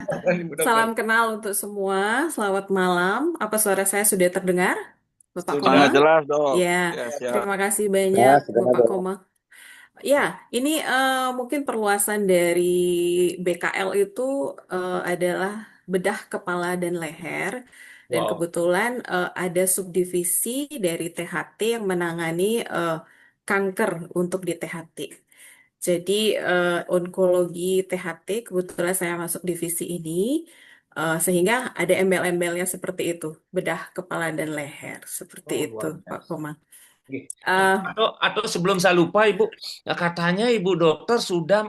Ibu dokter. Salam kenal untuk semua. Selamat malam. Apa suara saya sudah terdengar, Bapak Sudah. Koma? Sangat jelas, Dok. Ya, Ya, siap. terima kasih banyak, Ya, sudah Bapak ada. Koma. Ya, ini mungkin perluasan dari BKL itu adalah bedah kepala dan leher. Dan Wow. kebetulan ada subdivisi dari THT yang menangani kanker untuk di THT. Jadi onkologi THT kebetulan saya masuk divisi ini sehingga ada embel-embelnya seperti itu, bedah kepala dan leher seperti Oh, itu, luar Pak biasa. Komang. Oke. Nah, Eh, atau sebelum saya lupa, Ibu, katanya Ibu dokter sudah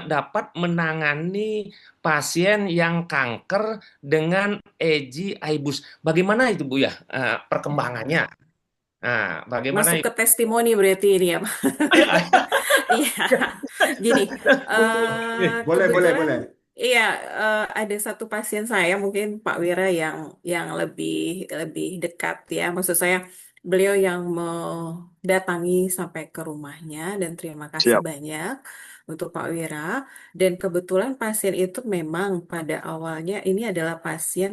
dapat menangani pasien yang kanker dengan EGI Aibus. Bagaimana itu, Bu ya, perkembangannya? Nah, bagaimana Masuk itu? ke testimoni berarti ini ya, Pak. Iya, gini, Boleh, boleh, kebetulan boleh. iya ada satu pasien saya mungkin Pak Wira yang lebih lebih dekat ya, maksud saya beliau yang mendatangi sampai ke rumahnya dan terima kasih Siap. banyak untuk Pak Wira. Dan kebetulan pasien itu memang pada awalnya ini adalah pasien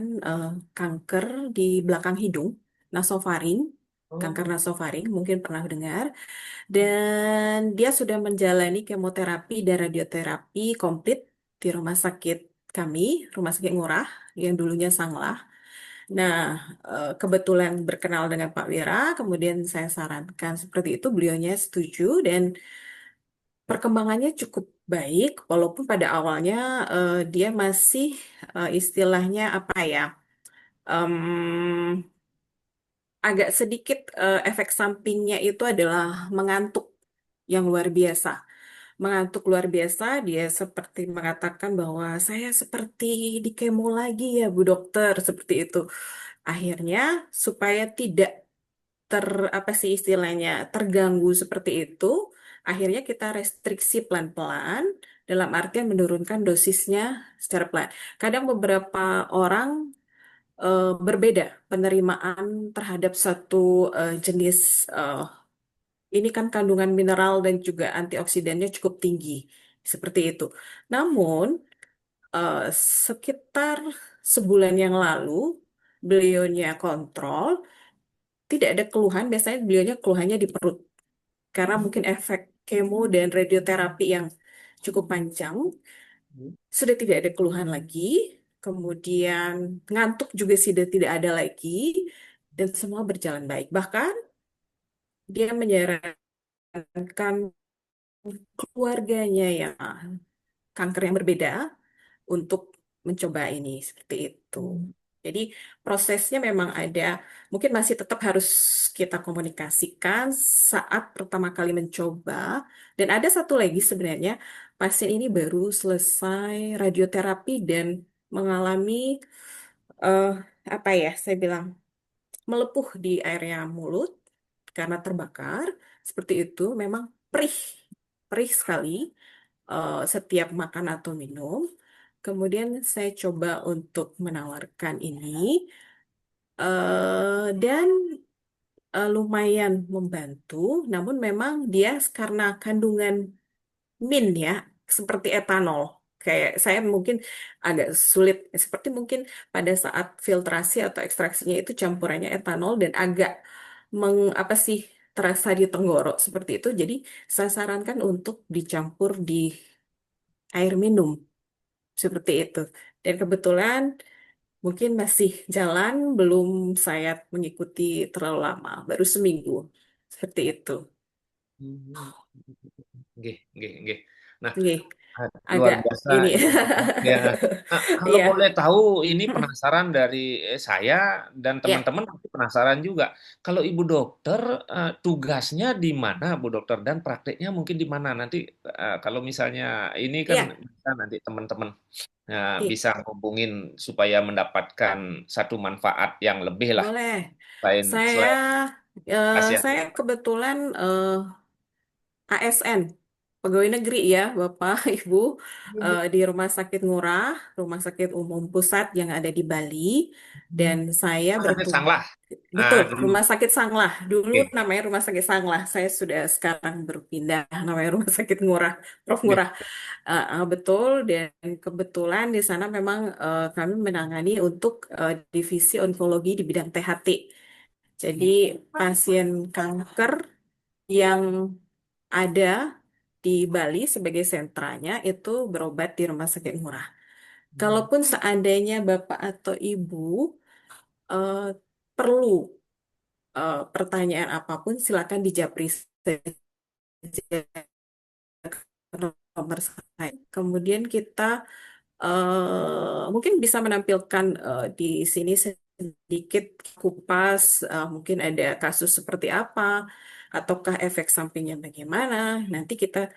kanker di belakang hidung, nasofaring. Kanker Oh. nasofaring, mungkin pernah dengar. Dan dia sudah menjalani kemoterapi dan radioterapi komplit di rumah sakit kami, Rumah Sakit Ngurah, yang dulunya Sanglah. Nah, kebetulan berkenal dengan Pak Wira, kemudian saya sarankan seperti itu, beliaunya setuju, dan perkembangannya cukup baik, walaupun pada awalnya dia masih istilahnya apa ya, em, agak sedikit efek sampingnya itu adalah mengantuk yang luar biasa. Mengantuk luar biasa, dia seperti mengatakan bahwa saya seperti di kemo lagi ya Bu Dokter, seperti itu. Akhirnya supaya tidak apa sih istilahnya terganggu seperti itu, akhirnya kita restriksi pelan-pelan dalam artian menurunkan dosisnya secara pelan. Kadang beberapa orang berbeda penerimaan terhadap satu jenis eh, ini kan kandungan mineral dan juga antioksidannya cukup tinggi, seperti itu. Namun, eh, sekitar sebulan yang lalu, beliaunya kontrol, tidak ada keluhan, biasanya beliaunya keluhannya di perut. Karena mungkin efek kemo dan radioterapi yang cukup panjang, sudah tidak ada keluhan lagi. Kemudian ngantuk juga sudah tidak ada lagi, dan semua berjalan baik. Bahkan dia menyarankan keluarganya yang kanker yang berbeda untuk mencoba ini seperti itu. Jadi prosesnya memang ada, mungkin masih tetap harus kita komunikasikan saat pertama kali mencoba. Dan ada satu lagi sebenarnya, pasien ini baru selesai radioterapi dan mengalami eh, apa ya, saya bilang melepuh di area mulut karena terbakar. Seperti itu, memang perih, perih sekali setiap makan atau minum. Kemudian saya coba untuk menawarkan ini dan lumayan membantu. Namun memang dia karena kandungan min ya, seperti etanol. Kayak saya mungkin agak sulit, seperti mungkin pada saat filtrasi atau ekstraksinya itu campurannya etanol dan agak apa sih terasa di tenggorok seperti itu. Jadi saya sarankan untuk dicampur di air minum seperti itu. Dan kebetulan mungkin masih jalan, belum saya mengikuti terlalu lama, baru seminggu seperti itu. Hmm. Nggih, nggih, nggih. Nah, Oke, luar agak biasa ini. Ibu dokter. Ya. Kalau Iya, boleh tahu, ini penasaran dari saya dan ya. teman-teman pasti penasaran juga. Kalau Ibu dokter tugasnya di mana, Bu dokter, dan prakteknya mungkin di mana? Nanti kalau misalnya ini kan Iya, bisa nanti teman-teman oke. bisa ngubungin supaya mendapatkan satu manfaat yang lebih lah Boleh. selain Saya selain pasien. saya kebetulan ASN. pegawai negeri ya, Bapak, Ibu, di Rumah Sakit Ngurah, Rumah Sakit Umum Pusat yang ada di Bali, dan saya Sakit bertugas. Sanglah Betul, dulu. Rumah Sakit Sanglah. Dulu Oke, namanya Rumah Sakit Sanglah. Saya sudah sekarang berpindah namanya Rumah Sakit Ngurah, Prof. oke. Ngurah. Betul, dan kebetulan di sana memang kami menangani untuk divisi onkologi di bidang THT. Jadi pasien kanker yang ada di Bali sebagai sentranya itu berobat di Rumah Sakit Ngurah. Kalaupun seandainya Bapak atau Ibu eh, perlu pertanyaan apapun, silakan dijapri saja ke nomor saya. Kemudian kita mungkin bisa menampilkan di sini sedikit kupas, mungkin ada kasus seperti apa, ataukah efek sampingnya bagaimana. Nanti kita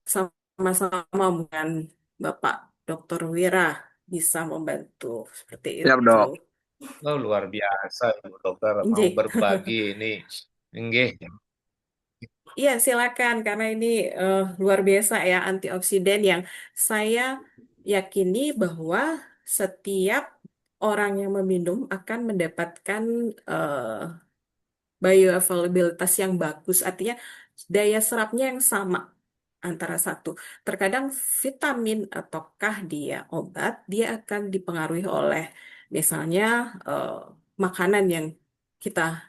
sama-sama dengan Bapak Dr. Wira bisa membantu seperti Siap, itu. Dok. Oh, luar biasa Ibu Dokter mau Nggih. berbagi ini. Nggih. Iya, silakan karena ini luar biasa ya antioksidan yang saya yakini bahwa setiap orang yang meminum akan mendapatkan bioavailabilitas yang bagus, artinya daya serapnya yang sama antara satu. Terkadang vitamin ataukah dia obat, dia akan dipengaruhi oleh misalnya eh, makanan yang kita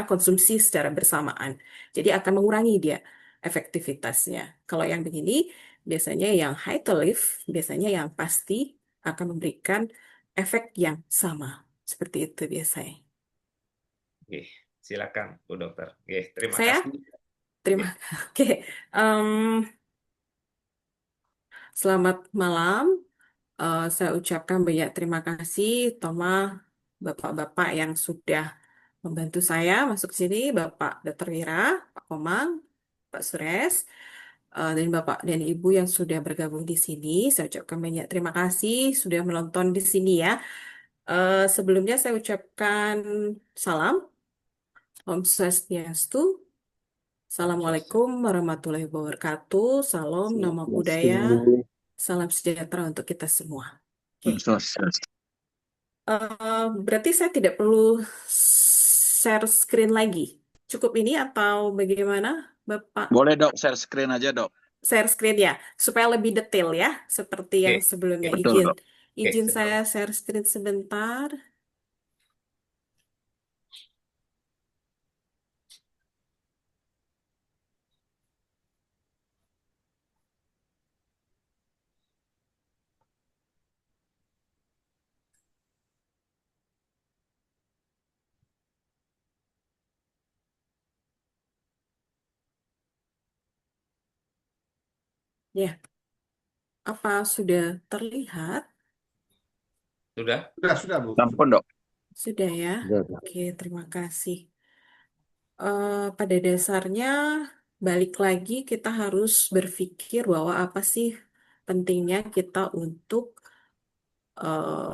konsumsi secara bersamaan. Jadi akan mengurangi dia efektivitasnya. Kalau yang begini, biasanya yang high to live, biasanya yang pasti akan memberikan efek yang sama. Seperti itu biasanya. Oke, silakan Bu Dokter. Oke, terima Saya kasih. Oke. terima. Oke, em, selamat malam. Saya ucapkan banyak terima kasih, Toma, bapak-bapak yang sudah membantu saya masuk sini, Bapak Dr. Wira, Pak Komang, Pak Sures, dan Bapak dan Ibu yang sudah bergabung di sini. Saya ucapkan banyak terima kasih sudah menonton di sini ya. Sebelumnya saya ucapkan salam, Om Swastiastu, Om Swastiastu. Assalamualaikum warahmatullahi wabarakatuh, Salam Nama Budaya, salam sejahtera untuk kita semua. Oke. Berarti saya tidak perlu share screen lagi. Cukup ini atau bagaimana, Bapak? Boleh, Dok, share screen aja, Dok. Share screen ya, supaya lebih detail ya, seperti Oke, yang oke, sebelumnya. Betul, Izin, Dok. oke, izin sebelum. saya share screen sebentar. Ya, apa sudah terlihat? Sudah? Sudah, Bu. Sampun, Dok. Sudah ya. Oke, terima kasih. Pada dasarnya, balik lagi kita harus berpikir bahwa apa sih pentingnya kita untuk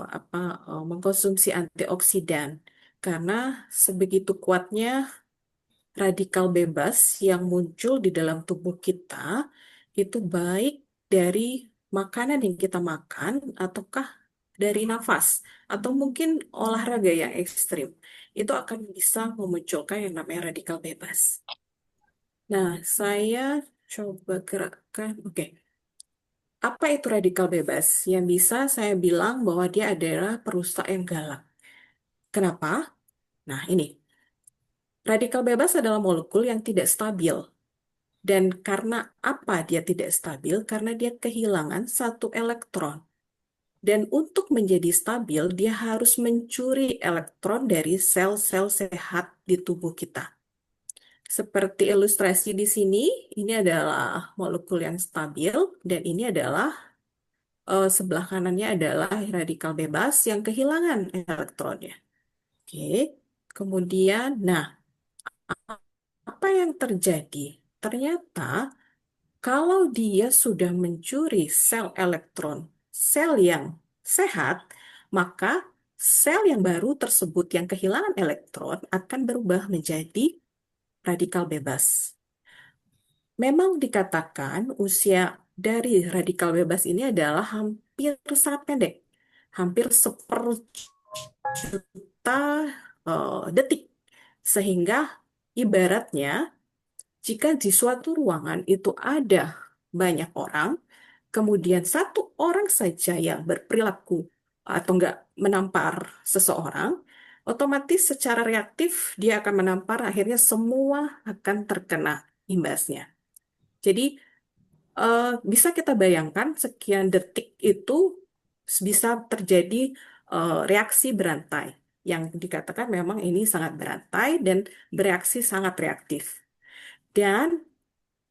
apa mengkonsumsi antioksidan karena sebegitu kuatnya radikal bebas yang muncul di dalam tubuh kita itu baik dari makanan yang kita makan ataukah dari nafas atau mungkin olahraga yang ekstrim itu akan bisa memunculkan yang namanya radikal bebas. Nah, saya coba gerakkan. Oke. Apa itu radikal bebas? Yang bisa saya bilang bahwa dia adalah perusak yang galak. Kenapa? Nah, ini. Radikal bebas adalah molekul yang tidak stabil. Dan karena apa dia tidak stabil? Karena dia kehilangan satu elektron. Dan untuk menjadi stabil, dia harus mencuri elektron dari sel-sel sehat di tubuh kita. Seperti ilustrasi di sini, ini adalah molekul yang stabil, dan ini adalah sebelah kanannya adalah radikal bebas yang kehilangan elektronnya. Oke, kemudian, nah, apa yang terjadi? Ternyata kalau dia sudah mencuri sel elektron, sel yang sehat, maka sel yang baru tersebut yang kehilangan elektron akan berubah menjadi radikal bebas. memang dikatakan usia dari radikal bebas ini adalah hampir sangat pendek, hampir seperjuta detik. Sehingga ibaratnya jika di suatu ruangan itu ada banyak orang, kemudian satu orang saja yang berperilaku atau enggak menampar seseorang, otomatis secara reaktif dia akan menampar, akhirnya semua akan terkena imbasnya. Jadi bisa kita bayangkan sekian detik itu bisa terjadi reaksi berantai yang dikatakan memang ini sangat berantai dan bereaksi sangat reaktif. Dan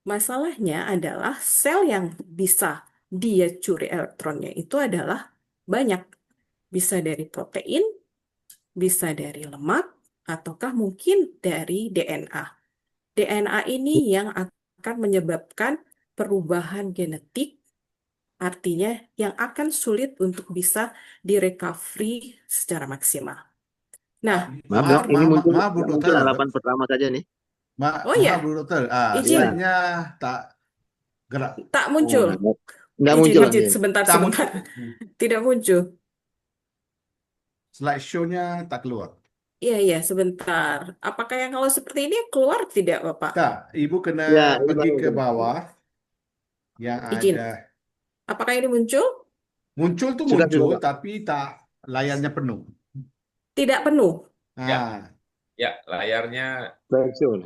masalahnya adalah sel yang bisa dia curi elektronnya itu adalah banyak. Bisa dari protein, bisa dari lemak, ataukah mungkin dari DNA. DNA ini yang akan menyebabkan perubahan genetik, artinya yang akan sulit untuk bisa direcovery secara maksimal. Nah, Maaf dok, ini muncul maaf Bu muncul Dokter. halapan pertama saja nih. oh Maaf ya, Bu Dokter. izin, Slide-nya tak gerak. tak Oh, muncul. nggak Izin, muncul. izin, sebentar, Tak sebentar. muncul. Tidak muncul. Slide show-nya tak keluar. Iya, iya, sebentar. Apakah yang kalau seperti ini keluar tidak, Bapak? Tak, Ibu kena Ya, ini pergi baru. ke bawah yang Izin. ada. Apakah ini muncul? Muncul tuh Sudah muncul, Dok. tapi tak layarnya penuh. Tidak penuh. Ya, Nah, ya, layarnya Slideshow.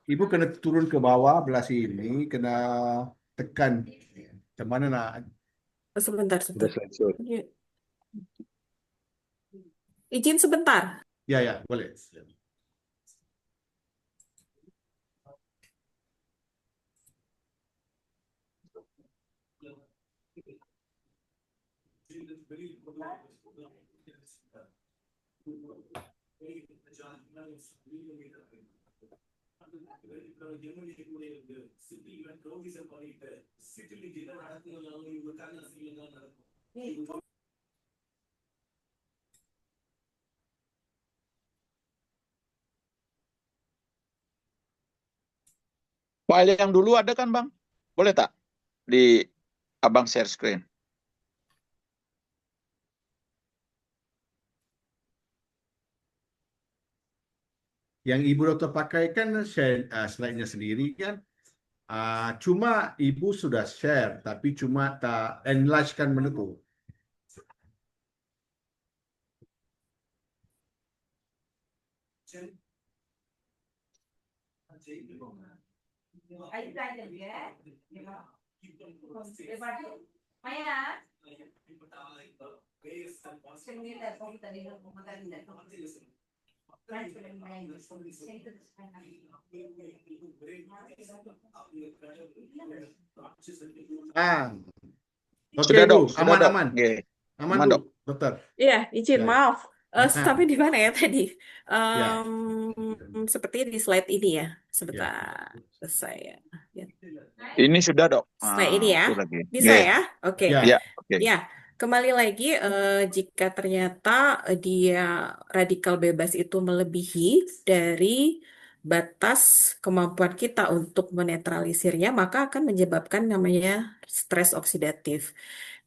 Ibu kena turun ke bawah belah sini, kena tekan. Macam mana nak? Sebentar, Sudah sebentar. slideshow. Iya. Izin sebentar. Ya, ya, boleh. File yang dulu ada kan, Bang? Boleh tak di Abang share screen? Yang Ibu Dokter pakai kan slide-nya sendiri kan. Cuma Ibu sudah share, tapi cuma tak enlarge kan menurutku. Oke Sudah, Bu, Dok. Sudah, aman Dok. aman. Oke. Aman Aman, Bu, Dok. Dokter. Iya, izin, Ya. maaf. Sampai di mana ya tadi? Ya. Seperti di slide ini ya. Ya. Sebentar, saya. Ya. Ini sudah, Dok. Slide ini ya. Itu lagi. Bisa Oke. ya? Oke. Ya. Ya, oke. Ya, kembali lagi jika ternyata dia radikal bebas itu melebihi dari batas kemampuan kita untuk menetralisirnya, maka akan menyebabkan namanya stres oksidatif.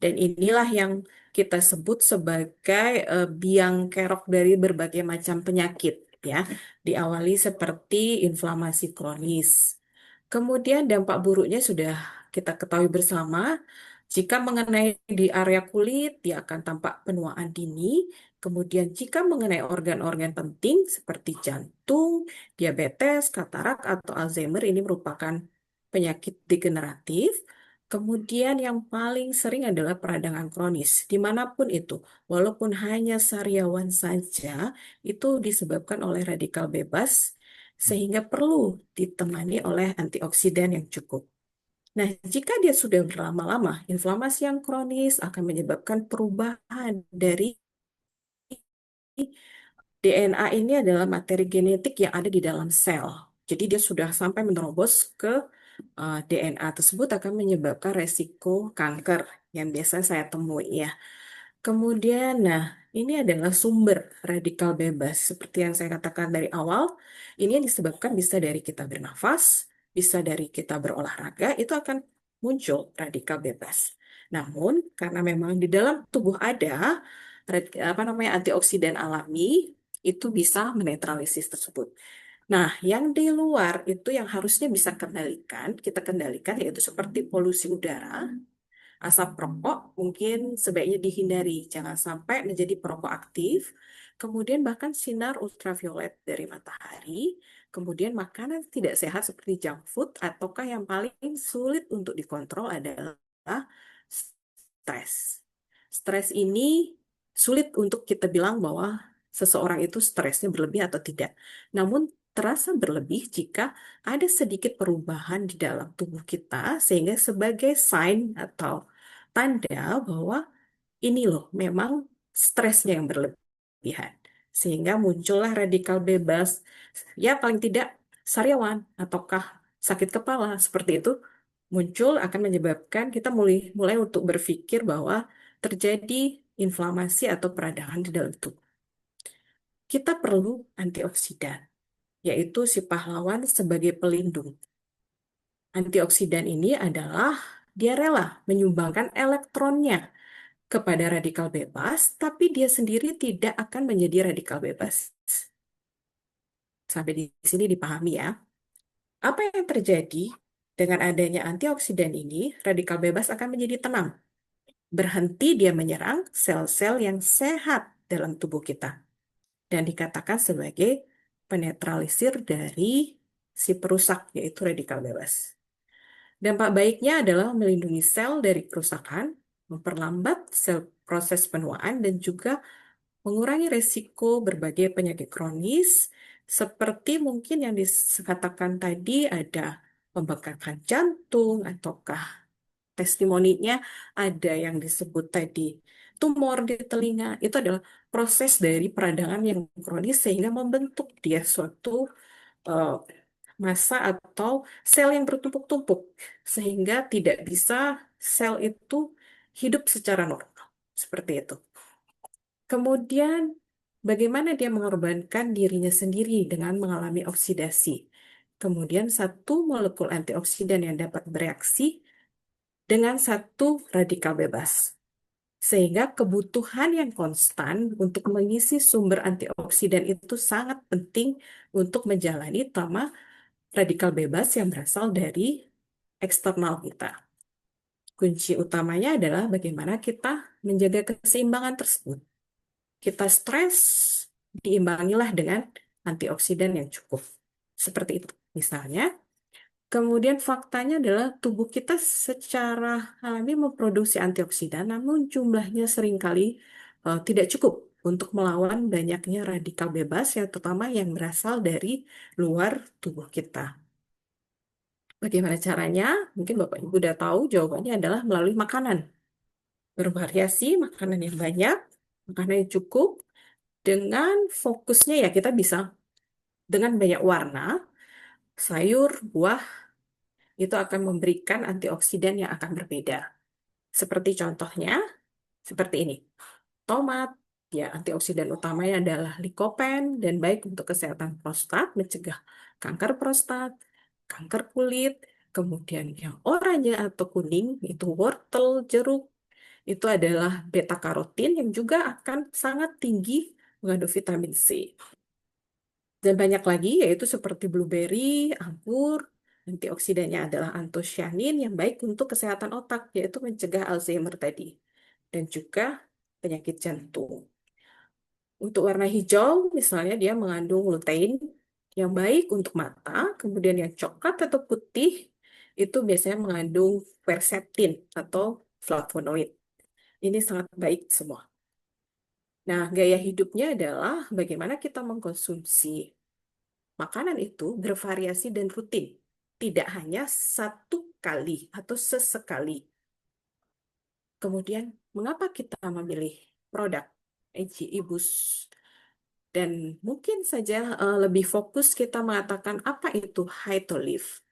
Dan inilah yang kita sebut sebagai biang kerok dari berbagai macam penyakit, ya. Diawali seperti inflamasi kronis. Kemudian dampak buruknya sudah kita ketahui bersama. Jika mengenai di area kulit, dia akan tampak penuaan dini. Kemudian jika mengenai organ-organ penting seperti jantung, diabetes, katarak, atau Alzheimer, ini merupakan penyakit degeneratif. Kemudian yang paling sering adalah peradangan kronis, dimanapun itu. Walaupun hanya sariawan saja, itu disebabkan oleh radikal bebas, sehingga perlu ditemani oleh antioksidan yang cukup. Nah, jika dia sudah berlama-lama, inflamasi yang kronis akan menyebabkan perubahan dari DNA. Ini adalah materi genetik yang ada di dalam sel. Jadi dia sudah sampai menerobos ke DNA tersebut, akan menyebabkan resiko kanker yang biasa saya temui ya. Kemudian, nah, ini adalah sumber radikal bebas. Seperti yang saya katakan dari awal, ini yang disebabkan bisa dari kita bernafas, bisa dari kita berolahraga, itu akan muncul radikal bebas. Namun, karena memang di dalam tubuh ada antioksidan alami, itu bisa menetralisis tersebut. Nah, yang di luar itu yang harusnya bisa kita kendalikan yaitu seperti polusi udara, asap rokok mungkin sebaiknya dihindari, jangan sampai menjadi perokok aktif. Kemudian bahkan sinar ultraviolet dari matahari, kemudian makanan tidak sehat seperti junk food, ataukah yang paling sulit untuk dikontrol adalah stres. Stres ini sulit untuk kita bilang bahwa seseorang itu stresnya berlebih atau tidak. Namun terasa berlebih jika ada sedikit perubahan di dalam tubuh kita sehingga sebagai sign atau tanda bahwa ini loh memang stresnya yang berlebihan. Sehingga muncullah radikal bebas, ya paling tidak sariawan ataukah sakit kepala seperti itu muncul akan menyebabkan kita mulai untuk berpikir bahwa terjadi inflamasi atau peradangan di dalam tubuh. Kita perlu antioksidan, yaitu si pahlawan sebagai pelindung. Antioksidan ini adalah dia rela menyumbangkan elektronnya kepada radikal bebas, tapi dia sendiri tidak akan menjadi radikal bebas. Sampai di sini dipahami ya. Apa yang terjadi dengan adanya antioksidan ini, radikal bebas akan menjadi tenang. Berhenti dia menyerang sel-sel yang sehat dalam tubuh kita. Dan dikatakan sebagai penetralisir dari si perusak, yaitu radikal bebas. Dampak baiknya adalah melindungi sel dari kerusakan, memperlambat sel proses penuaan, dan juga mengurangi resiko berbagai penyakit kronis, seperti mungkin yang dikatakan tadi ada pembengkakan jantung, ataukah testimoninya ada yang disebut tadi tumor di telinga. Itu adalah proses dari peradangan yang kronis sehingga membentuk dia suatu eh, massa atau sel yang bertumpuk-tumpuk sehingga tidak bisa sel itu hidup secara normal. Seperti itu. Kemudian bagaimana dia mengorbankan dirinya sendiri dengan mengalami oksidasi. Kemudian satu molekul antioksidan yang dapat bereaksi dengan satu radikal bebas. Sehingga kebutuhan yang konstan untuk mengisi sumber antioksidan itu sangat penting untuk menjalani terutama radikal bebas yang berasal dari eksternal kita. Kunci utamanya adalah bagaimana kita menjaga keseimbangan tersebut. Kita stres, diimbangilah dengan antioksidan yang cukup. Seperti itu. Misalnya, kemudian faktanya adalah tubuh kita secara alami memproduksi antioksidan, namun jumlahnya seringkali tidak cukup untuk melawan banyaknya radikal bebas, yang terutama yang berasal dari luar tubuh kita. Bagaimana caranya? Mungkin Bapak Ibu udah tahu jawabannya adalah melalui makanan. Bervariasi, makanan yang banyak, makanan yang cukup, dengan fokusnya ya kita bisa dengan banyak warna, sayur, buah, itu akan memberikan antioksidan yang akan berbeda. Seperti contohnya, seperti ini. Tomat, ya antioksidan utamanya adalah likopen dan baik untuk kesehatan prostat, mencegah kanker prostat, kanker kulit, kemudian yang oranye atau kuning, itu wortel, jeruk, itu adalah beta karotin yang juga akan sangat tinggi mengandung vitamin C. Dan banyak lagi, yaitu seperti blueberry, anggur, antioksidannya adalah antosianin yang baik untuk kesehatan otak, yaitu mencegah Alzheimer tadi. Dan juga penyakit jantung. Untuk warna hijau, misalnya dia mengandung lutein yang baik untuk mata, kemudian yang coklat atau putih, itu biasanya mengandung quercetin atau flavonoid. Ini sangat baik semua. Nah, gaya hidupnya adalah bagaimana kita mengkonsumsi makanan itu bervariasi dan rutin. Tidak hanya satu kali atau sesekali. Kemudian, mengapa kita memilih produk AGI Boost? Dan mungkin saja lebih fokus kita mengatakan apa itu high to live.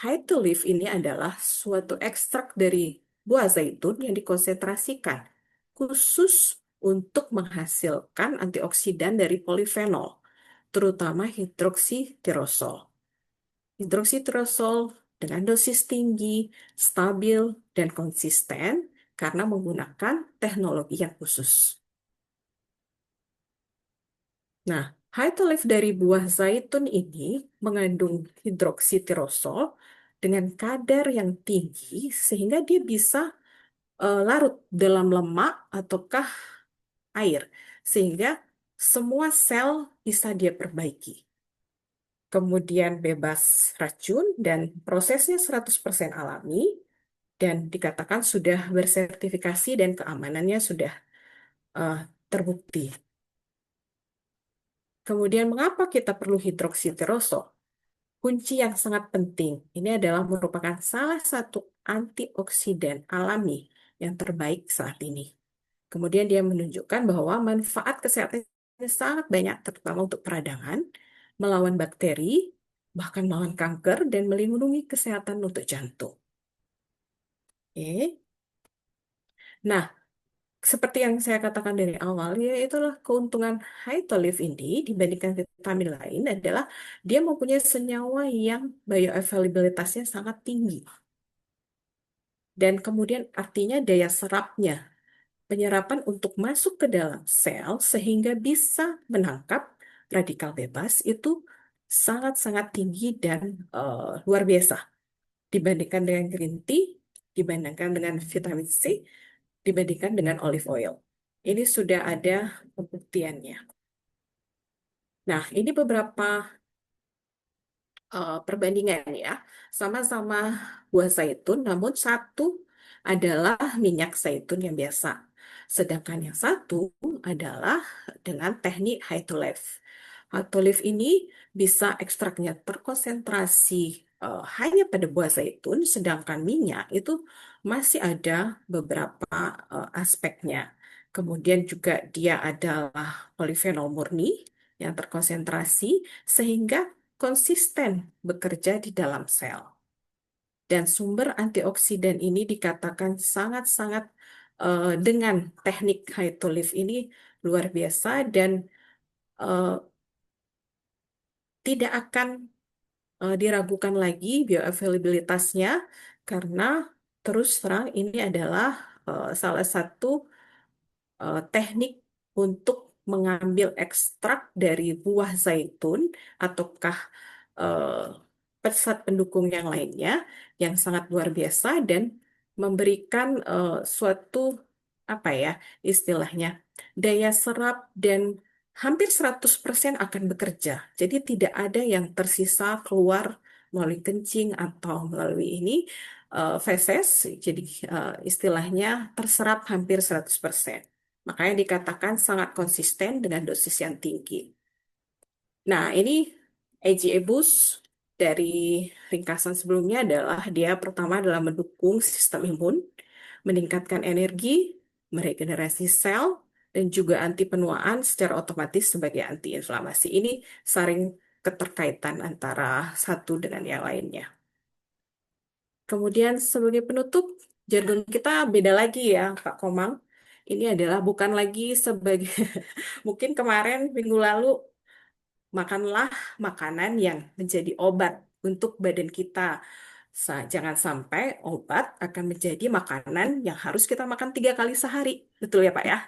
High to live ini adalah suatu ekstrak dari buah zaitun yang dikonsentrasikan khusus untuk menghasilkan antioksidan dari polifenol, terutama hidroksitirosol. hidroksitirosol dengan dosis tinggi, stabil, dan konsisten karena menggunakan teknologi yang khusus. Nah, Hytolif dari buah zaitun ini mengandung hidroksitirosol dengan kadar yang tinggi sehingga dia bisa larut dalam lemak ataukah air, sehingga semua sel bisa dia perbaiki. Kemudian bebas racun dan prosesnya 100% alami dan dikatakan sudah bersertifikasi dan keamanannya sudah eh, terbukti. Kemudian mengapa kita perlu hidroksitirosol? Kunci yang sangat penting ini adalah merupakan salah satu antioksidan alami yang terbaik saat ini. Kemudian dia menunjukkan bahwa manfaat kesehatan sangat banyak, terutama untuk peradangan, melawan bakteri, bahkan melawan kanker, dan melindungi kesehatan untuk jantung. Oke. Nah, seperti yang saya katakan dari awal, yaitulah keuntungan Hytolif ini dibandingkan vitamin lain adalah dia mempunyai senyawa yang bioavailabilitasnya sangat tinggi. Dan kemudian artinya daya serapnya, penyerapan untuk masuk ke dalam sel sehingga bisa menangkap radikal bebas itu sangat-sangat tinggi dan luar biasa dibandingkan dengan green tea, dibandingkan dengan vitamin C, dibandingkan dengan olive oil. Ini sudah ada pembuktiannya. Nah, ini beberapa perbandingan ya. Sama-sama buah zaitun, namun satu adalah minyak zaitun yang biasa. Sedangkan yang satu adalah dengan teknik Hytolif. Hytolif ini bisa ekstraknya terkonsentrasi hanya pada buah zaitun, sedangkan minyak itu masih ada beberapa aspeknya. Kemudian juga dia adalah polifenol murni yang terkonsentrasi sehingga konsisten bekerja di dalam sel. Dan sumber antioksidan ini dikatakan sangat-sangat dengan teknik Hytolif ini luar biasa dan eh, tidak akan diragukan lagi bioavailabilitasnya karena terus terang ini adalah salah satu teknik untuk mengambil ekstrak dari buah zaitun ataukah eh, pesat pendukung yang lainnya yang sangat luar biasa dan memberikan suatu apa ya istilahnya daya serap dan hampir 100% akan bekerja. Jadi tidak ada yang tersisa keluar melalui kencing atau melalui ini feses. Jadi istilahnya terserap hampir 100%. Makanya dikatakan sangat konsisten dengan dosis yang tinggi. Nah, ini AG Ebus dari ringkasan sebelumnya adalah dia pertama adalah mendukung sistem imun, meningkatkan energi, meregenerasi sel, dan juga anti penuaan secara otomatis sebagai antiinflamasi. Ini saring keterkaitan antara satu dengan yang lainnya. Kemudian sebagai penutup, jargon kita beda lagi ya, Kak Komang. Ini adalah bukan lagi sebagai, mungkin kemarin minggu lalu, makanlah makanan yang menjadi obat untuk badan kita. Jangan sampai obat akan menjadi makanan yang harus kita makan 3 kali sehari. Betul ya, Pak ya?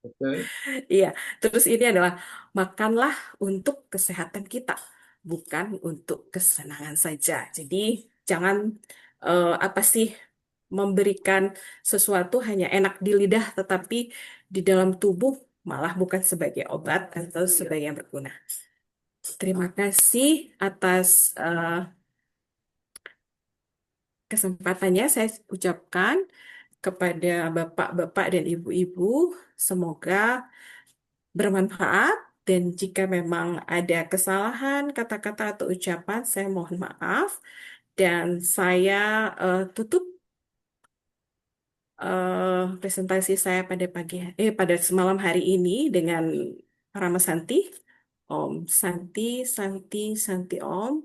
Betul. Iya. Terus ini adalah makanlah untuk kesehatan kita, bukan untuk kesenangan saja. Jadi jangan apa sih memberikan sesuatu hanya enak di lidah, tetapi di dalam tubuh malah bukan sebagai obat atau sebagai yang berguna. Terima kasih atas kesempatannya saya ucapkan kepada bapak-bapak dan ibu-ibu. Semoga bermanfaat dan jika memang ada kesalahan kata-kata atau ucapan, saya mohon maaf. Dan saya tutup presentasi saya pada semalam hari ini dengan Rama Santi. Om Santi, Santi, Santi Om.